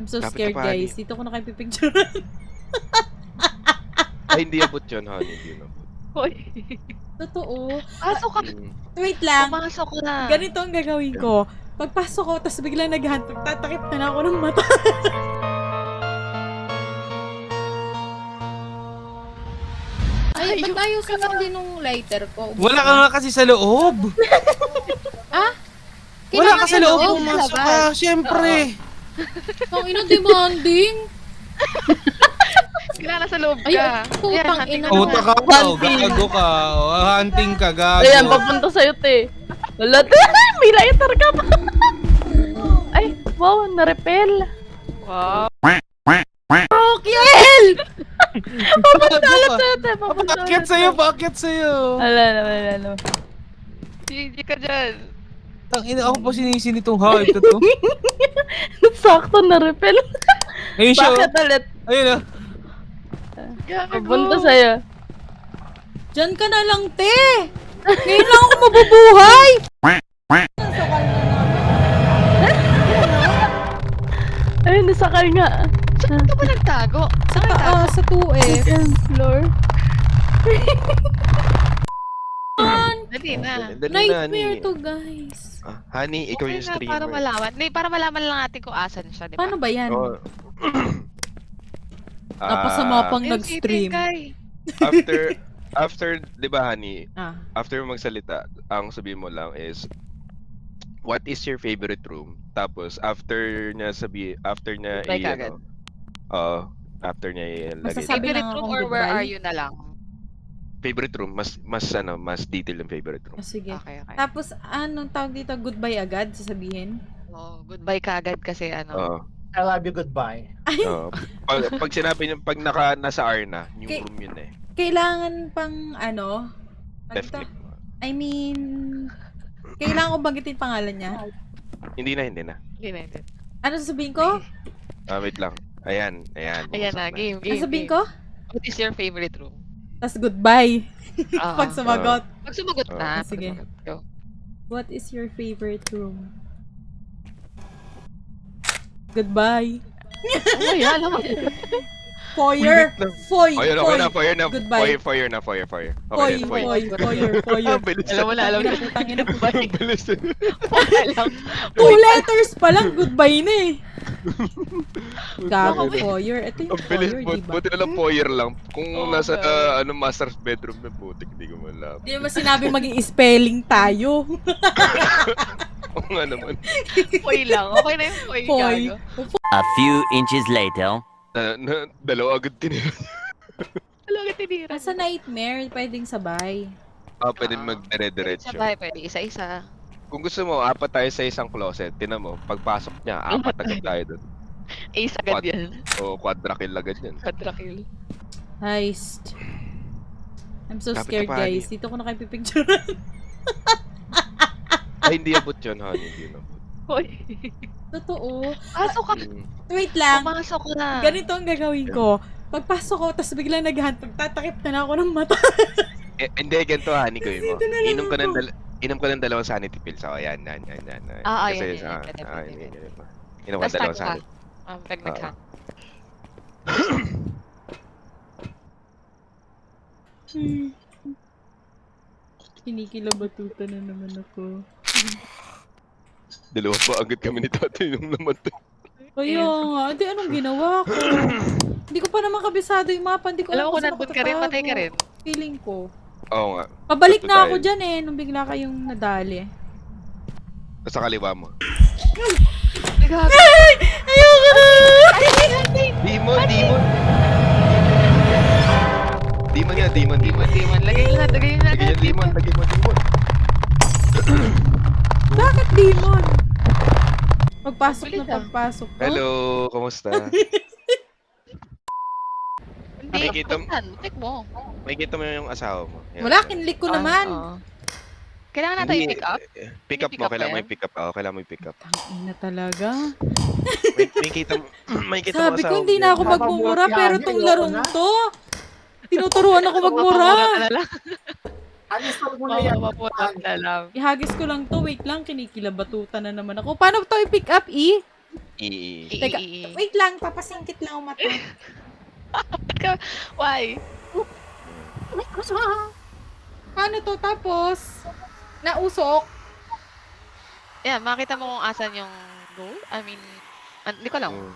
I'm so Dapat scared, ka pa, Honey. guys. Dito ko na kayo pipicture. Ay, hindi abot yun, Honey. Hindi yun abot. Hoy. Totoo. Pasok ka. Wait lang. Pumasok na. Ganito ang gagawin ko. Pagpasok ko, tapos biglang naghahantog, tatakip na ako ng mata. Ay, ba't tayo sasandi nung lighter ko? Wala ka nga kasi sa loob. Ah? Wala ka sa loob. loob, Pumasok sa ka. Siyempre. Ang ina demanding. Kailangan sa loob Ay, ka. putang Ayan, ina. Puta ka. Oh, gago ka. Oh, hunting ka, gago. Ayan, papunta sa'yo, te. Wala, te. May lighter ka pa. Ay, wow, na-repel. Wow. Oh, kill! Papunta ulit sa'yo, te. Papunta Paakyat sa'yo, paakyat sa'yo. Wala. GG ka dyan. Tangina, ako pa sinisin itong hype na to. Sakto, na-repel. Ayun siya. Bakit ulit? Ayun ah. Papunta sa'yo. Diyan ka na lang, te! Ngayon lang ako mabubuhay! Ayun, nasakal nga. Saan ka ba nagtago? Sa taas, sa 2F. Second floor. Dali na. Dali na, Nightmare Honey. to, guys. Honey, ikaw Okay yung na, streamer. para malaman. Hindi, para malaman lang natin kung asan siya, di ba? Paano ba yan? Oo. Napasama pang Yung nag-stream. Kay. After, di ba, Honey, Ah. after magsalita, ang sabihin mo lang is, what is your favorite room? Tapos, after niya, Goodbye kagad. after niya ilagay. Masasabi Favorite lang room akong or where goodbye? are you na lang? Favorite room, mas detail yung favorite room. Ah, sige. Okay. Tapos, anong tawag dito? Goodbye agad, sasabihin? Oh, goodbye ka agad kasi ano. Oo. I love you, goodbye. Oo. Pag sinabi niya, pag nasa R na, yung Okay. room yun eh. Kailangan pang, ano? Tawag dito? Definitely. I mean, kailangan ko banggitin pangalan niya. Hindi na. Hindi na, hindi. Ano sasabihin ko? Wait lang. Ayan. Ayan Pumasok na, game. Ano sasabihin ko? What is your favorite room? Tapos goodbye. Ah, Pag sumagot. Pag sumagot na. Ah, sige. pag sumagot, go. What is your favorite room? Goodbye. Oh, yan. Alam mo. Foyer. Foy. Ayun, okay na, foyer na. Goodbye. Foyer na. Okay, Foy. then, foyer. Foyer. Bilis Alam mo na, alam mo na. Putangin na po. Bilis. Alam. 2 letters pa lang, goodbye na eh. Gago, foyer. Ito yung Ang bilis. foyer, diba? Buti na lang foyer lang. Kung Oo, nasa okay. master's bedroom na butik, hindi ko malaman. Hindi mo sinabi maging spelling tayo. Oo nga naman. Foy lang. Okay na yung foy. Foy. Gago. A few inches later. Dalawa agad tinira. Alam ka tinira. Sa nightmare, pwedeng sabay. Pwede magdire-diretso. Sabay, pwede isa-isa. Kung gusto mo, apat tayo sa isang closet. Tinan mo, pagpasok niya, apat agad tayo doon. Ace agad yan. O quadra kill agad yan. Quadra-kill. Heist. I'm so Dapat scared, ka pa, guys. Honey. Dito ko na kayo pipicture. Ay, hindi abot yun, Honey. Hindi yun abot. Hoy. Totoo. Pasok ka. Wait lang. Pumasok na. Ganito ang gagawin ko. Pagpasok ko, tapos biglang naghahantog, tatakip na ako ng mata. Hindi, ganito, Honey, gawin mo. Dito na lang Inom ka ng dalawang sanity pills. O, yan. Ah, Kasi yan. Pwede. Inom ka ng Tapos dalawang tag ka. sanity. Pag nag-hack. Kinikilabatutan na naman ako. Dalawa pa agad kami ni tatay nung namatay. Kaya nga, hindi anong ginawa ko? Hindi ko pa naman kabisado yung mapa, hindi ko Alam mo kung saan nandun ako ka rin, tatago. patay ka rin. Feeling ko. Oo nga. Pabalik Totoo na ako tayo. dyan eh, nung bigla kayong nadali. Sa kaliwa mo. Nag-hack. Ayoko na! Demon! Demon nga, demon. Demon. Lagay nyo na. Lagyan yung demon. Bakit demon? Pagpasok Kulit na pagpasok ko. Hello, kumusta? Hindi. Nakikita mo- Check mo. Makikita mo yung asawa mo. Yan. Wala, kinlik ko naman. Oo. Kailangan natin Hindi, i-pick up? Pick up May mo, pick up kailangan ba mo yan? i-pick up. Kailangan mo i-pick up. Tangina talaga. Makikita mo Sabi asawa ko mo hindi yan. na ako magmumura, pero tong larong to, tinuturuan ako magmura. Mapapura ka na lang. Uninstall mo na yan. Mapapura ka na lang. Ihagis ko lang to, wait lang, kinikilabatutan na naman ako. Paano to i-pick up, E? Teka, wait lang, papasingkit lang ang mata. Why? Paano to tapos? Nausok? Yan, makita mo kung asan yung goal? I mean, hindi ko lang. Yung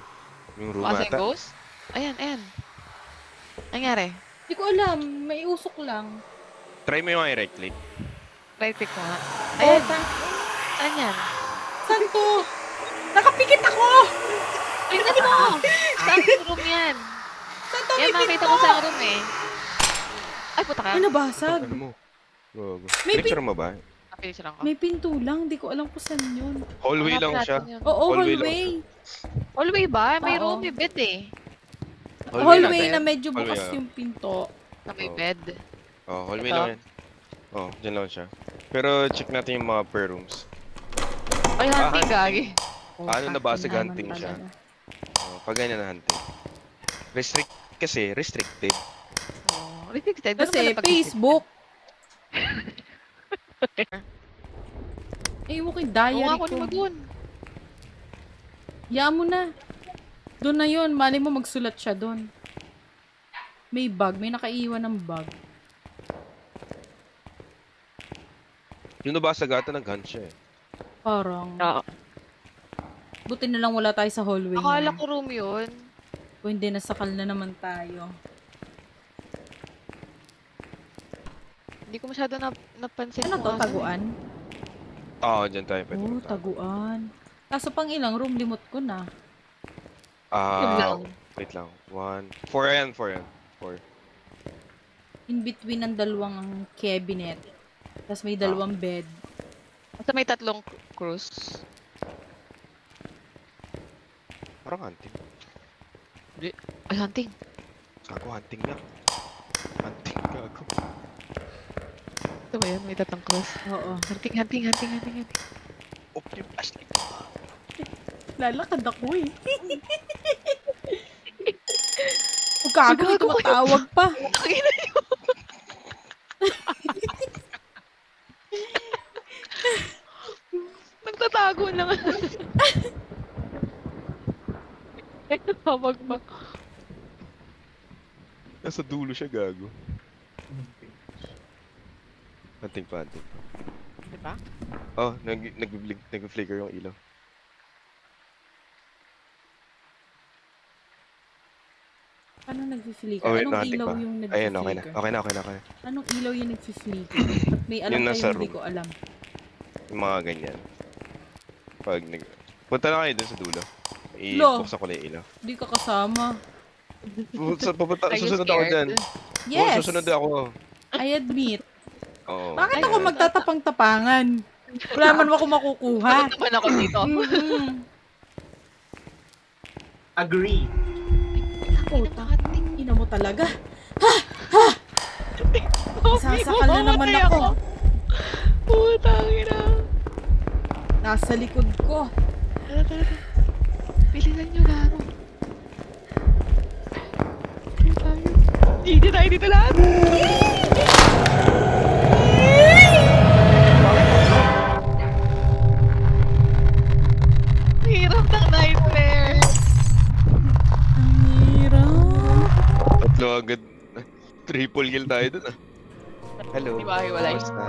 Kung room asan yung ata. ghost? Ayan, ayan. Nangyari. Hindi ko alam, may usok lang. Try mo yung right click. Right click mo nga. Ayan. Ayan. Saan yan? Saan to? Nakapikit ako! Tingnan mo! Saan room yan? Saan to? Yan, May makita pinto! mo sa room eh. Ay, puta ka. Ay, nabasag. Ano mo? Gogo. May Picture mo ba? Napilis lang ko. May pinto lang, hindi ko alam kung saan yun. Hallway lang siya. Oo, Hallway lang hallway. Hallway ba? May Oo. room, may bed eh. Hallway lang. na medyo Hallway, bukas ah. yung pinto. Na may Oo. bed. Oh, hallway Ito? lang yan. Oh, dyan lang siya. Pero check natin yung mga per rooms. Ay, hunting hunting. gagi. Ano nabasag Naman hunting siya? talaga. Oh, pag ganyan na hunting. Restricted. Oh, restricted. Kasi Facebook. Eh, mo kay Oo diary nga, ko. kunin mo dun. Hayaan mo na. Doon na yun. Mali mo magsulat siya doon. May bug. May nakaiwan ng bug. Yung nabasag ata nag-hunt siya eh. Parang. Oo. Buti na lang wala tayo sa hallway. Akala na. ko room yun. Kung hindi, nasakal na naman tayo. Hindi ko masyado napansin. Ano to? kung asan eh. Taguan? Oo, dyan tayo pwede Oo, magtago. taguan. Kaso pang ilang room, limot ko na. Yun lang. Wait lang. 1. 4 yan, 4 yan. 4. In between ng dalawang cabinet. Tapos may dalawang bed. Basta may tatlong cruise. Parang hunting. Ay, hunting. Gago, hunting na. Hunting, gago. Ito ba yun? May tatlong cruise. Oo. Hunting. Open yung flashlight. Lalakad ako eh. Huwag kago, may tumatawag pa. Nagtatago lang. Ay, natawag pa. Nasa dulo siya, gago. Hunting pa. Diba? Oh, nag-flicker yung ilaw. Paano nag-flicker? Oh, wait, Anong hunting ilaw pa. yung Ayun, okay na. nag-flicker? Okay na. Anong ilaw yung nag-flicker? At may alam Yung kayo, nasa hindi room. ko alam. Yung mga ganyan. Pag punta na kayo dun sa dulo. Lo. Ibuksan ko na yung ilaw. Hindi ka kasama. Are you Susunod ako scared? dyan. Yes! Oo, susunod ako. I admit. Oo. Bakit Ay, ako magtatapang-tapangan? Wala man ako makukuha. Bakit naman ako dito? Mm-mm. Agree. Puta, ina mo talaga. Sasakal na naman ako. Putang ina. Nasa likod ko. Tara. Bilisan nyo laro. Hindi tayo dito lahat. Hirap ng nightmare. Ang hirap. Tatlo agad. Triple kill tayo dun ah. Hello. Di ba hiwalay? Kamusta?